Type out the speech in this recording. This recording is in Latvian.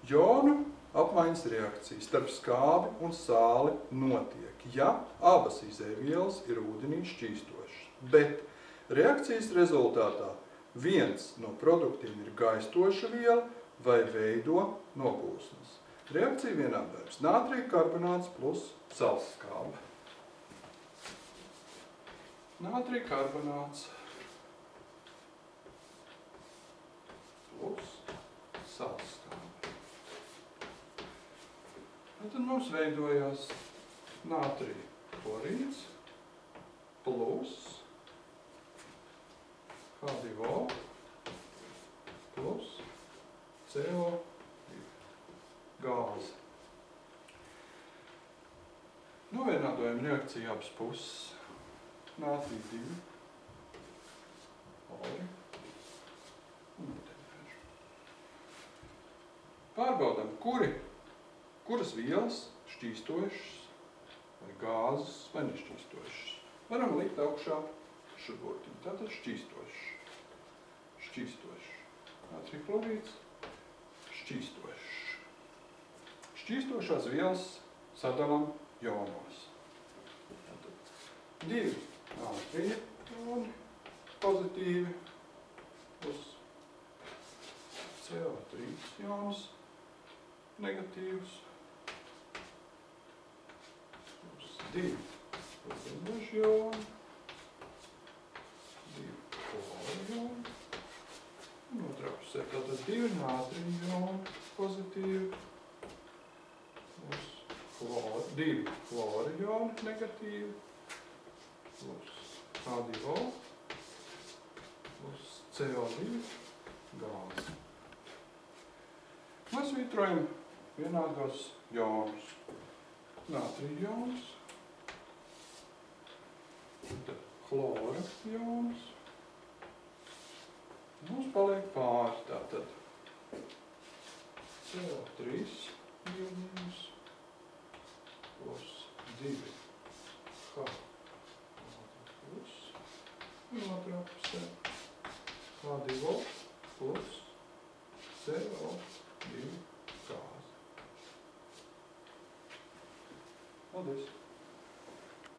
Jonu apmaiņas reakcija starp skābi un sāli notiek, ja abas izēvielas ir ūdenī šķīstošas, bet reakcijas rezultātā viens no produktiem ir gaistoša viela vai veido noplūsmas. Reakcija vienādojums nātrija karbonāts plus salsskābe. Nātrija karbonāts plus salsskābe. Un tad mums veidojās nātrija klorīds plus H2O plus CO2 gāze. Novienādojam reakciju abas puses. Nātrija 2, ori un ūdeņraža. Pārbaudam, kuras vielas šķīstošas vai gāzes vai nešķīstošas. Varam likt augšā šurburtiņu. Tātad šķīstošas. Šķīstošas. Nātrija klorīds. Šķīstošas. Šķīstošās vielas sadalam jonos. Tātad 2 nātrija joni pozitīvi plus CO3 jonas negatīvs plus 2 ūdeņraža joni, 2 klora joni un otrā pusē tātad 2 nātrija joni pozitīvi plus 2 klora joni negatīvi plus H2O plus CO2 gāzi. Nosvītrojam vienādos jonus. Nātrija jonas, tad klora jonas. Mums paliek pāri tātad CO3 ionis plus 2 H plus un otrā pusē H2O plus CO2 gāzi. Paldies!